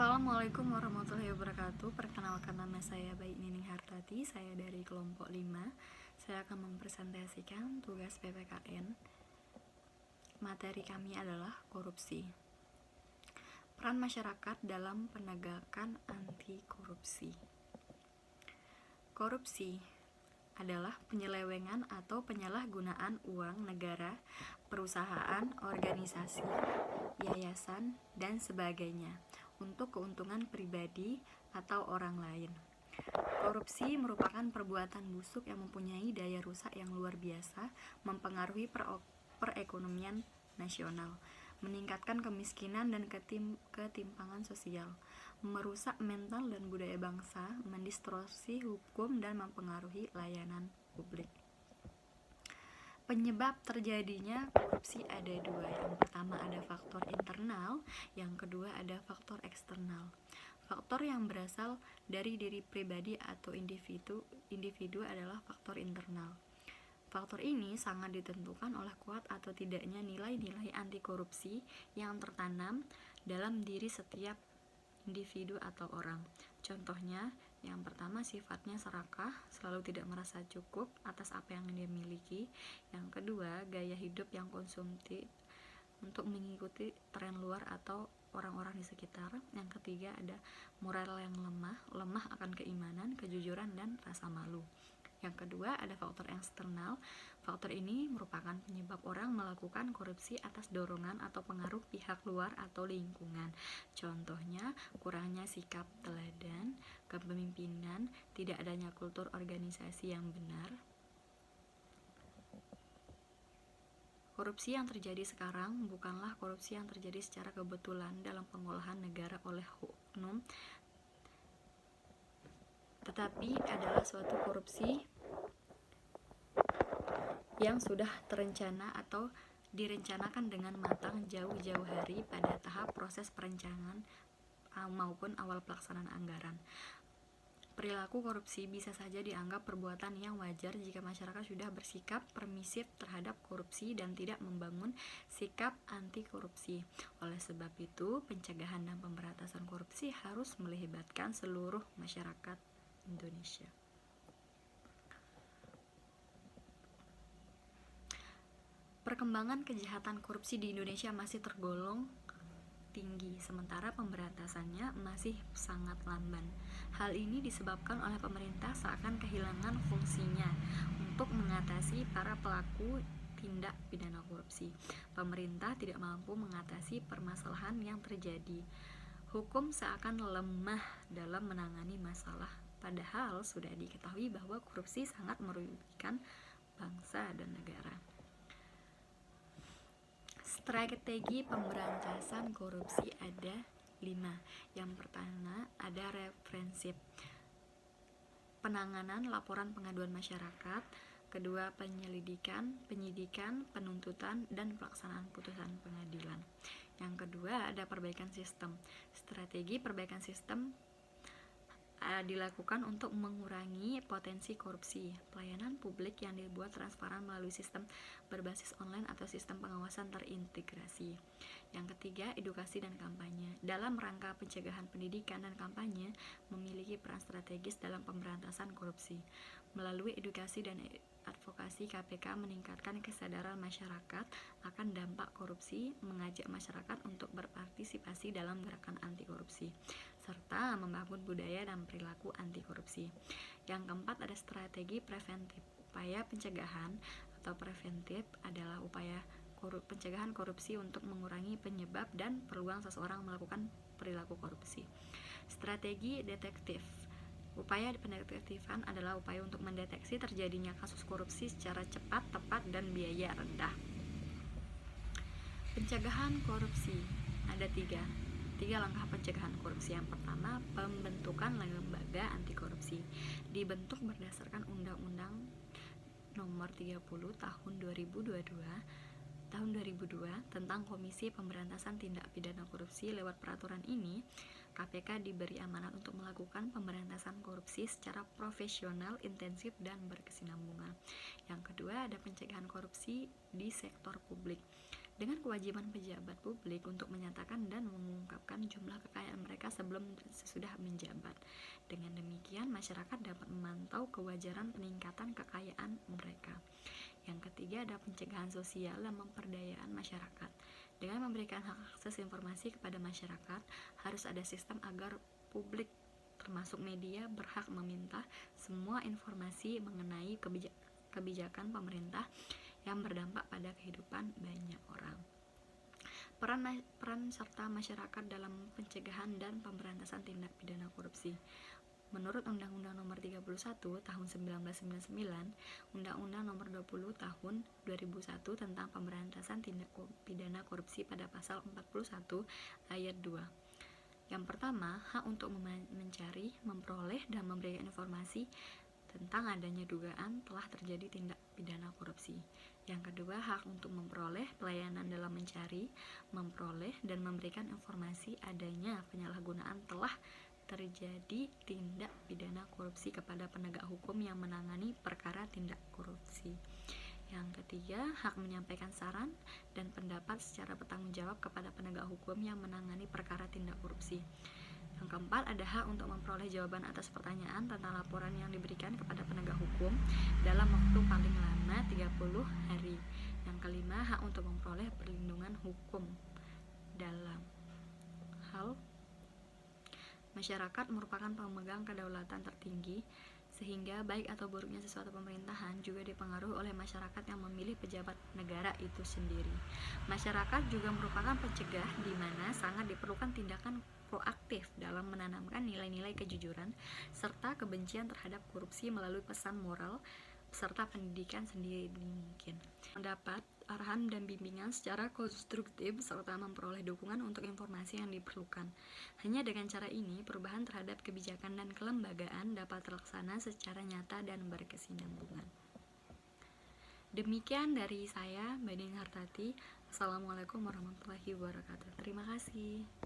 Assalamualaikum warahmatullahi wabarakatuh. Perkenalkan, nama saya Baik Nining Hartati. Saya dari kelompok 5. Saya akan mempresentasikan tugas PPKN. Materi kami adalah korupsi. Peran masyarakat dalam penegakan anti korupsi. Korupsi adalah penyelewengan atau penyalahgunaan uang negara, perusahaan, organisasi, yayasan, dan sebagainya untuk keuntungan pribadi atau orang lain. Korupsi merupakan perbuatan busuk yang mempunyai daya rusak yang luar biasa, mempengaruhi perekonomian nasional, meningkatkan kemiskinan dan ketimpangan sosial, merusak mental dan budaya bangsa, mendistorsi hukum, dan mempengaruhi layanan publik. Penyebab terjadinya korupsi ada dua. Yang pertama ada faktor internal, yang kedua ada faktor eksternal. Faktor yang berasal dari diri pribadi atau individu adalah faktor internal. Faktor ini sangat ditentukan oleh kuat atau tidaknya nilai-nilai anti korupsi yang tertanam dalam diri setiap individu atau orang. Contohnya, yang pertama sifatnya serakah, selalu tidak merasa cukup atas apa yang dia miliki. Yang kedua, gaya hidup yang konsumtif untuk mengikuti tren luar atau orang-orang di sekitar. Yang ketiga, ada moral yang lemah akan keimanan, kejujuran, dan rasa malu. Yang kedua, ada faktor eksternal. Faktor ini merupakan penyebab orang melakukan korupsi atas dorongan atau pengaruh pihak luar atau lingkungan. Contohnya, kurangnya sikap teladan, kepemimpinan, tidak adanya kultur organisasi yang benar. Korupsi yang terjadi sekarang bukanlah korupsi yang terjadi secara kebetulan dalam pengolahan negara oleh oknum, tetapi adalah suatu korupsi yang sudah terencana atau direncanakan dengan matang jauh-jauh hari pada tahap proses perencanaan maupun awal pelaksanaan anggaran. Perilaku korupsi bisa saja dianggap perbuatan yang wajar jika masyarakat sudah bersikap permisif terhadap korupsi dan tidak membangun sikap anti korupsi. Oleh sebab itu, pencegahan dan pemberantasan korupsi harus melibatkan seluruh masyarakat Indonesia. Perkembangan kejahatan korupsi di Indonesia masih tergolong tinggi, sementara pemberantasannya masih sangat lamban. Hal ini disebabkan oleh pemerintah seakan kehilangan fungsinya untuk mengatasi para pelaku tindak pidana korupsi. Pemerintah tidak mampu mengatasi permasalahan yang terjadi. Hukum seakan lemah dalam menangani masalah, padahal sudah diketahui bahwa korupsi sangat merugikan bangsa dan negara. Strategi pemberantasan korupsi ada 5. Yang pertama ada reprensif, penanganan laporan pengaduan masyarakat. Kedua, penyidikan, penuntutan, dan pelaksanaan putusan pengadilan. Yang kedua ada perbaikan sistem. Strategi perbaikan sistem dilakukan untuk mengurangi potensi korupsi. Pelayanan publik yang dibuat transparan melalui sistem berbasis online atau sistem pengawasan terintegrasi. Yang ketiga, edukasi dan kampanye. Dalam rangka pencegahan, pendidikan dan kampanye memiliki peran strategis dalam pemberantasan korupsi. Melalui edukasi dan advokasi, KPK meningkatkan kesadaran masyarakat akan dampak korupsi, mengajak masyarakat untuk berpartisipasi dalam gerakan anti korupsi, serta membangun budaya dan perilaku anti korupsi. Yang keempat ada strategi preventif. Upaya pencegahan atau preventif adalah upaya pencegahan korupsi untuk mengurangi penyebab dan peluang seseorang melakukan perilaku korupsi. Strategi detektif. Upaya pendetektifan adalah upaya untuk mendeteksi terjadinya kasus korupsi secara cepat, tepat, dan biaya rendah. Pencegahan korupsi ada 3 langkah pencegahan korupsi. Yang pertama, pembentukan lembaga anti korupsi. Dibentuk berdasarkan Undang-Undang Nomor 30 Tahun 2002 tentang Komisi Pemberantasan Tindak Pidana Korupsi. Lewat peraturan ini, KPK diberi amanat untuk melakukan pemberantasan korupsi secara profesional, intensif, dan berkesinambungan. Yang kedua ada pencegahan korupsi di sektor publik. dengan kewajiban pejabat publik untuk menyatakan dan mengungkapkan jumlah kekayaan mereka sebelum sesudah menjabat. Dengan demikian, masyarakat dapat memantau kewajaran peningkatan kekayaan mereka. Yang ketiga ada pencegahan sosial dan pemberdayaan masyarakat. Dengan memberikan hak akses informasi kepada masyarakat, harus ada sistem agar publik termasuk media berhak meminta semua informasi mengenai kebijakan pemerintah yang berdampak pada kehidupan banyak orang. Peran serta masyarakat dalam pencegahan dan pemberantasan tindak pidana korupsi. Menurut Undang-Undang Nomor 31 Tahun 1999, Undang-Undang Nomor 20 Tahun 2001 tentang pemberantasan tindak pidana korupsi pada pasal 41 ayat 2. Yang pertama, hak untuk mencari, memperoleh, dan memberikan informasi tentang adanya dugaan telah terjadi tindak pidana korupsi. Yang kedua, hak untuk memperoleh pelayanan dalam mencari, memperoleh, dan memberikan informasi adanya penyalahgunaan telah terjadi tindak pidana korupsi kepada penegak hukum yang menangani perkara tindak korupsi. Yang ketiga, hak menyampaikan saran dan pendapat secara bertanggung jawab kepada penegak hukum yang menangani perkara tindak korupsi. Yang keempat, ada hak untuk memperoleh jawaban atas pertanyaan tentang laporan yang diberikan kepada penegak hukum dalam waktu paling lama 30 hari. Yang kelima, hak untuk memperoleh perlindungan hukum dalam hal masyarakat merupakan pemegang kedaulatan tertinggi, sehingga baik atau buruknya sesuatu pemerintahan juga dipengaruhi oleh masyarakat yang memilih pejabat negara itu sendiri. Masyarakat juga merupakan pencegah di mana sangat diperlukan tindakan proaktif dalam menanamkan nilai-nilai kejujuran serta kebencian terhadap korupsi melalui pesan moral serta pendidikan sendiri mungkin. Mendapat arahan dan bimbingan secara konstruktif serta memperoleh dukungan untuk informasi yang diperlukan. Hanya dengan cara ini, perubahan terhadap kebijakan dan kelembagaan dapat terlaksana secara nyata dan berkesinambungan. Demikian dari saya, Mbak Ning Hartati. Assalamualaikum warahmatullahi wabarakatuh. Terima kasih.